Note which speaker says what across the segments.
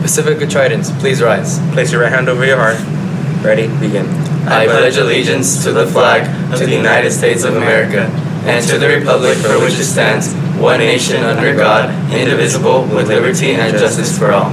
Speaker 1: Pacifica Tritons, please rise.
Speaker 2: Place your right hand over your heart. Ready? Begin.
Speaker 1: I pledge allegiance to the flag of the United States of America and to the republic for which it stands, one nation under God, indivisible, with liberty and justice for all.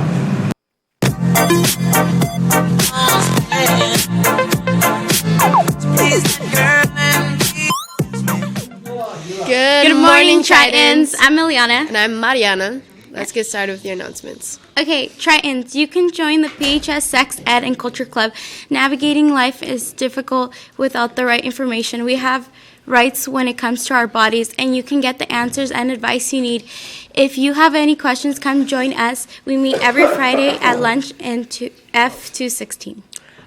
Speaker 3: Good morning, Tritons. I'm Miliana.
Speaker 4: And I'm Mariana. Let's get started with your announcements.
Speaker 3: Okay, Tritons, you can join the PHS Sex Ed and Culture Club. Navigating life is difficult without the right information. We have rights when it comes to our bodies, and you can get the answers and advice you need. If you have any questions, come join us. We meet every Friday at lunch in F216.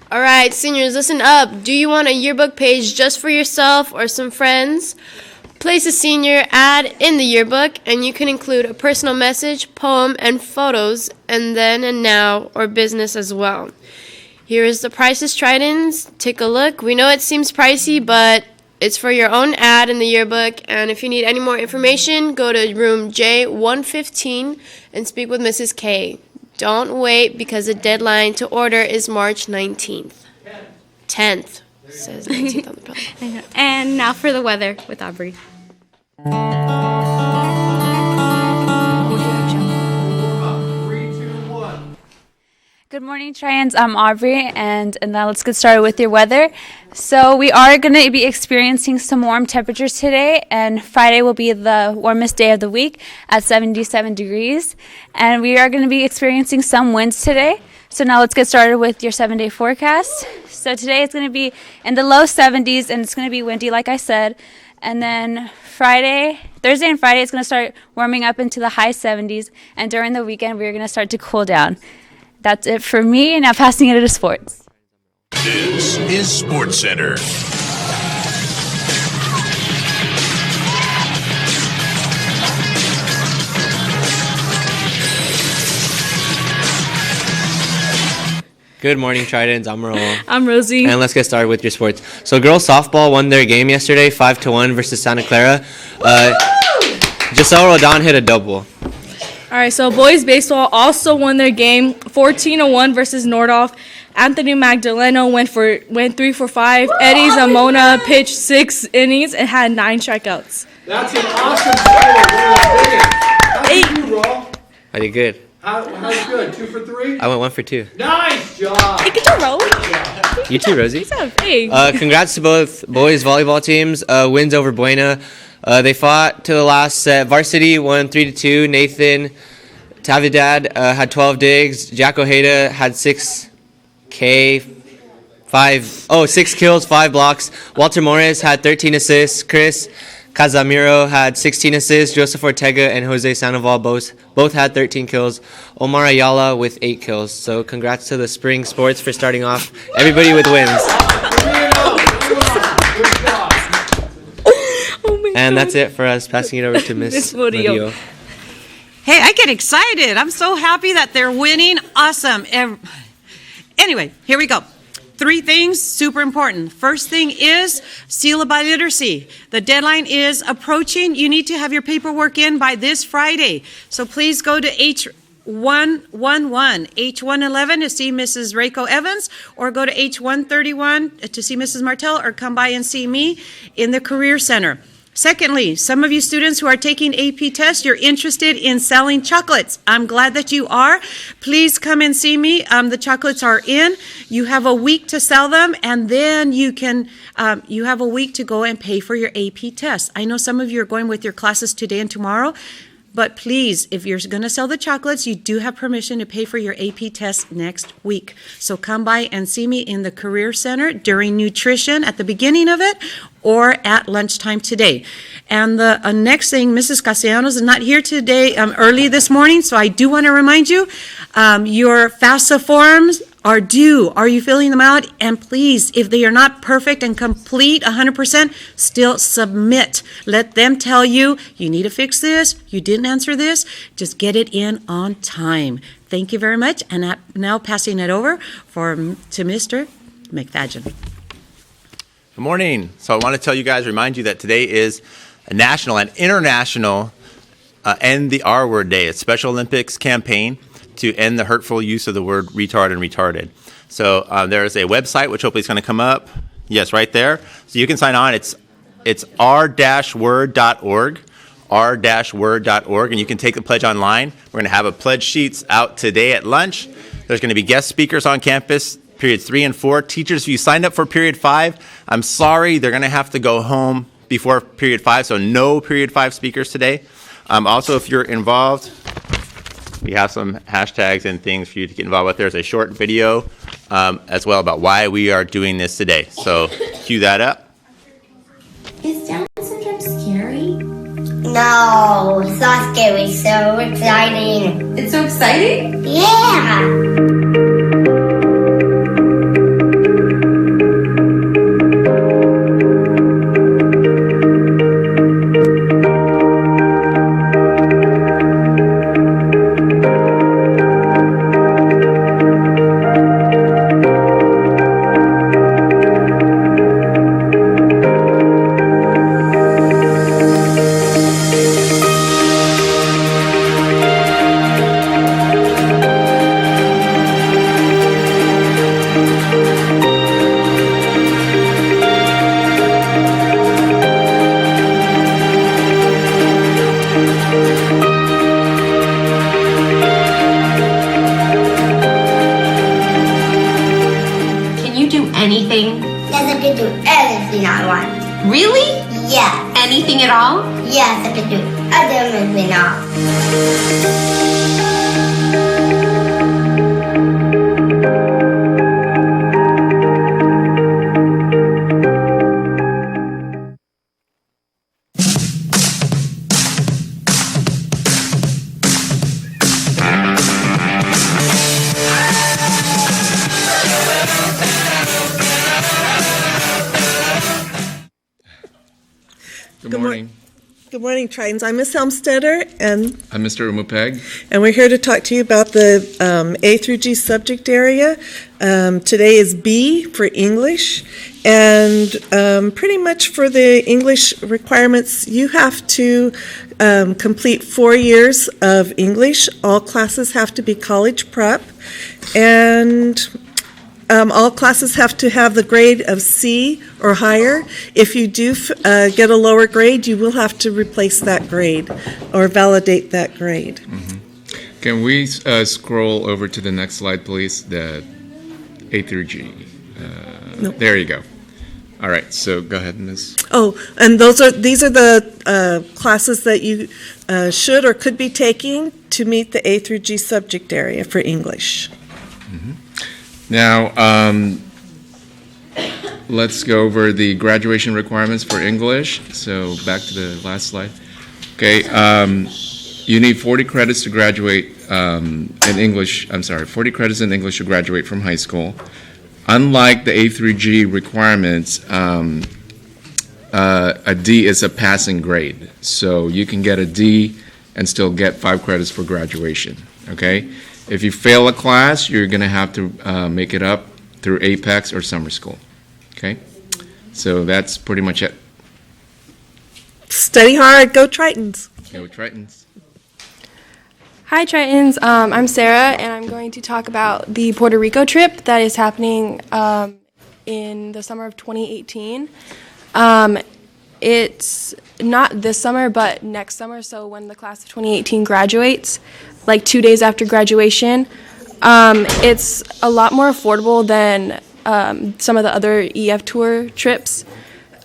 Speaker 4: All right, seniors, listen up. Do you want a yearbook page just for yourself or some friends? Place a senior ad in the yearbook, and you can include a personal message, poem, and photos, and then and now, or business as well. Here is the prices, Tritons. Take a look. We know it seems pricey, but it's for your own ad in the yearbook, and if you need any more information, go to room J115 and speak with Mrs. K. Don't wait, because the deadline to order is March 19th. 10th. Says 19th on the bill.
Speaker 3: And now for the weather with Aubrey.
Speaker 5: Good morning, Trions. I'm Aubrey, and now let's get started with your weather. So we are going to be experiencing some warm temperatures today, and Friday will be the warmest day of the week at 77 degrees. And we are going to be experiencing some winds today. So now let's get started with your 7-day forecast. So today it's going to be in the low 70s, and it's going to be windy, like I said. And then Thursday and Friday, it's going to start warming up into the high 70s. And during the weekend, we're going to start to cool down. That's it for me, and now passing it to sports.
Speaker 6: This is Sports Center.
Speaker 7: Good morning, Tritons. I'm Raul.
Speaker 8: I'm Rosie.
Speaker 7: And let's get started with your sports. So girls softball won their game yesterday, 5-1 versus Santa Clara. Giselle Rodon hit a double.
Speaker 8: All right, so boys baseball also won their game, 14-1 versus Nordhoff. Anthony Magdaleno went 3 for 5. Eddie Zamona pitched 6 innings and had 9 strikeouts.
Speaker 9: That's an awesome score. How did you, Raul?
Speaker 7: I did good.
Speaker 9: How's good? 2 for 3?
Speaker 7: I went 1 for 2.
Speaker 9: Nice job.
Speaker 8: Hey, good job, Raul.
Speaker 7: You too, Rosie.
Speaker 8: What's up? Hey.
Speaker 7: Congrats to both boys volleyball teams. Wins over Buena. They fought to the last set. Varsity won 3-2. Nathan Tavidad had 12 digs. Jack Ojeda had 6 kills, 5 blocks. Walter Morris had 13 assists. Chris Casamiro had 16 assists. Joseph Ortega and Jose Sandoval both had 13 kills. Omar Ayala with 8 kills. So congrats to the spring sports for starting off everybody with wins. And that's it for us. Passing it over to Miss Murillo.
Speaker 10: Hey, I get excited. I'm so happy that they're winning. Awesome. Anyway, here we go. 3 things, super important. First thing is seal of biliteracy. The deadline is approaching. You need to have your paperwork in by this Friday. So please go to H111, H111 to see Mrs. Reiko Evans, or go to H131 to see Mrs. Martell, or come by and see me in the Career Center. Secondly, some of you students who are taking AP tests, you're interested in selling chocolates. I'm glad that you are. Please come and see me. The chocolates are in. You have a week to sell them, and then you have a week to go and pay for your AP tests. I know some of you are going with your classes today and tomorrow, but please, if you're going to sell the chocolates, you do have permission to pay for your AP test next week. So come by and see me in the Career Center during nutrition at the beginning of it, or at lunchtime today. And the next thing, Mrs. Castellanos is not here today early this morning, so I do want to remind you, your FAFSA forms are due. Are you filling them out? And please, if they are not perfect and complete 100%, still submit. Let them tell you, you need to fix this, you didn't answer this, just get it in on time. Thank you very much, and now passing it over to Mr. McFadgen.
Speaker 2: Good morning. So I want to remind you that today is a national and international End the R Word Day, a Special Olympics campaign. to end the hurtful use of the word retard and retarded. So there is a website which hopefully is going to come up. Yes, right there. So you can sign on. It's r-word.org, r-word.org, and you can take the pledge online. We're going to have a pledge sheets out today at lunch. There's going to be guest speakers on campus, periods 3 and 4. Teachers, if you signed up for period 5, I'm sorry, they're going to have to go home before period 5, so no period 5 speakers today. Also, if you're involved, we have some hashtags and things for you to get involved with. There's a short video as well about why we are doing this today. So cue that up.
Speaker 11: Is Down syndrome scary? No, it's not scary. It's so exciting.
Speaker 12: It's so exciting?
Speaker 11: Yeah.
Speaker 12: Anything?
Speaker 11: Yes, I can do anything I want.
Speaker 12: Really?
Speaker 11: Yes.
Speaker 12: Anything at all?
Speaker 11: Yes, I can do anything else.
Speaker 13: Good morning. Good morning, Tritons. I'm Miss Helmstetter, and
Speaker 14: I'm Mr. Umupeg.
Speaker 13: And we're here to talk to you about the A through G subject area. Today is B for English, and pretty much for the English requirements, you have to complete 4 years of English. All classes have to be college prep, and all classes have to have the grade of C or higher. If you do get a lower grade, you will have to replace that grade or validate that grade.
Speaker 14: Mm-hmm. Can we scroll over to the next slide, please? The A through G.
Speaker 13: Nope.
Speaker 14: There you go. All right, so go ahead, Ms.
Speaker 13: Oh, and these are the classes that you should or could be taking to meet the A through G subject area for English.
Speaker 14: Mm-hmm. Now, let's go over the graduation requirements for English. So back to the last slide. Okay, you need 40 credits to graduate in English. 40 credits in English to graduate from high school. Unlike the A through G requirements, a D is a passing grade. So you can get a D and still get 5 credits for graduation, okay? If you fail a class, you're going to have to make it up through Apex or summer school, okay? So that's pretty much it.
Speaker 13: Study hard, go Tritons.
Speaker 14: Go Tritons.
Speaker 15: Hi Tritons, I'm Sarah, and I'm going to talk about the Puerto Rico trip that is happening in the summer of 2018. It's not this summer, but next summer, so when the class of 2018 graduates, like 2 days after graduation. It's a lot more affordable than some of the other EF tour trips.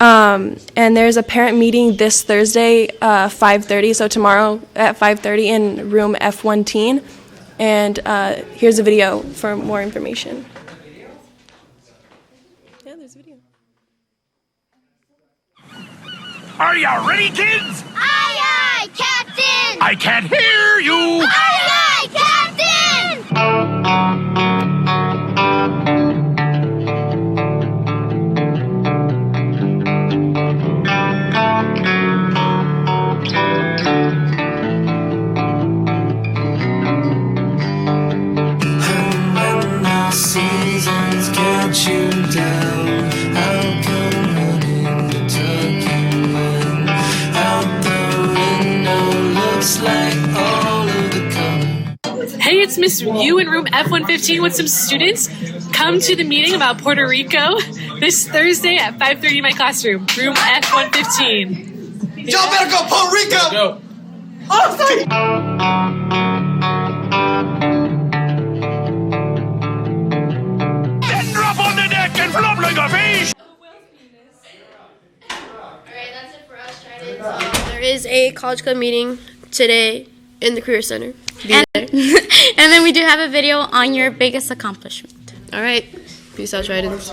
Speaker 15: And there's a parent meeting this Thursday, 5:30, so tomorrow at 5:30 in room F1 And here's a video for more information. Yeah, there's a video.
Speaker 6: Are you ready, kids?
Speaker 11: Aye, aye, Captain!
Speaker 6: I can't hear you!
Speaker 11: Aye, aye, Captain!
Speaker 1: Seasons get you down. How come running the tucking when out the window looks like all of the color?
Speaker 16: Hey it's Miss Yu in room F-115 with some students. Come to the meeting about Puerto Rico this Thursday at 5:30 in my classroom, room F-115.
Speaker 9: Y'all better go Puerto Rico!
Speaker 6: Go.
Speaker 9: Oh, sorry.
Speaker 6: Then drop on the deck and flop like a fish!
Speaker 4: There is a college club meeting today in the Career Center. Be
Speaker 3: And,
Speaker 4: there.
Speaker 3: and then we do have a video on your biggest accomplishment.
Speaker 4: All right. Peace out, Tritons.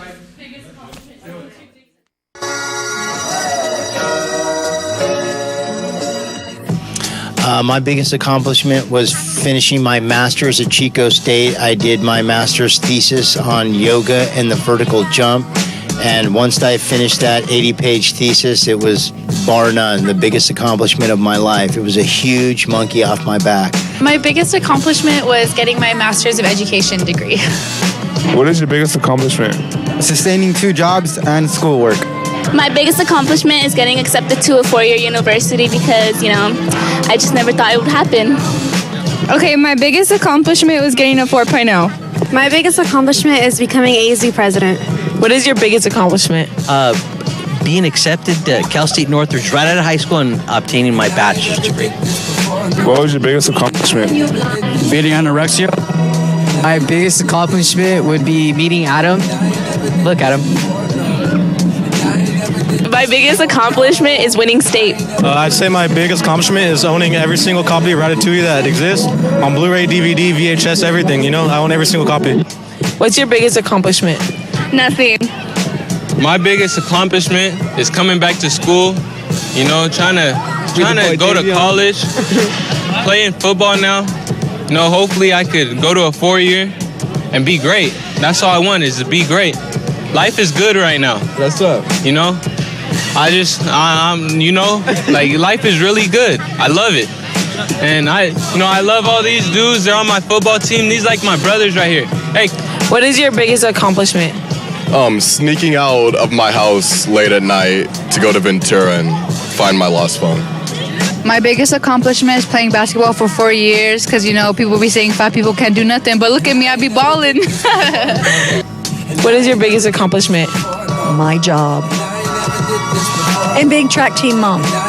Speaker 17: My biggest accomplishment was finishing my master's at Chico State. I did my master's thesis on yoga and the vertical jump. And once I finished that 80-page thesis, it was, bar none, the biggest accomplishment of my life. It was a huge monkey off my back.
Speaker 18: My biggest accomplishment was getting my Master's of Education degree.
Speaker 19: What is your biggest accomplishment?
Speaker 20: Sustaining 2 jobs and schoolwork.
Speaker 21: My biggest accomplishment is getting accepted to a 4-year university because, I just never thought it would happen.
Speaker 22: Okay, my biggest accomplishment was getting a 4.0.
Speaker 23: My biggest accomplishment is becoming AZ president.
Speaker 24: What is your biggest accomplishment?
Speaker 25: Being accepted to Cal State Northridge right out of high school and obtaining my bachelor's degree.
Speaker 19: What was your biggest accomplishment?
Speaker 20: Beating anorexia. My biggest accomplishment would be meeting Adam. Look, Adam.
Speaker 18: My biggest accomplishment is winning state.
Speaker 26: I'd say my biggest accomplishment is owning every single copy of Ratatouille that exists on Blu-ray, DVD, VHS, everything. I own every single copy.
Speaker 24: What's your biggest accomplishment?
Speaker 21: Nothing.
Speaker 27: My biggest accomplishment is coming back to school, trying to go to college, playing football now. Hopefully I could go to a 4-year and be great. That's all I want is to be great. Life is good right now.
Speaker 19: That's up.
Speaker 27: Life is really good. I love it. And I love all these dudes. They're on my football team. These like my brothers right here. Hey.
Speaker 24: What is your biggest accomplishment?
Speaker 28: Sneaking out of my house late at night to go to Ventura and find my lost phone.
Speaker 18: My biggest accomplishment is playing basketball for 4 years because, people be saying fat people can't do nothing, but look at me, I be balling.
Speaker 24: What is your biggest accomplishment?
Speaker 29: My job. And being track team mom.
Speaker 11: Last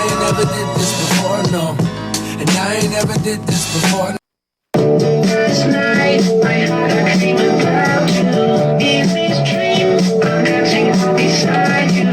Speaker 11: night I had a dream about you. In these dreams I'm dancing beside you.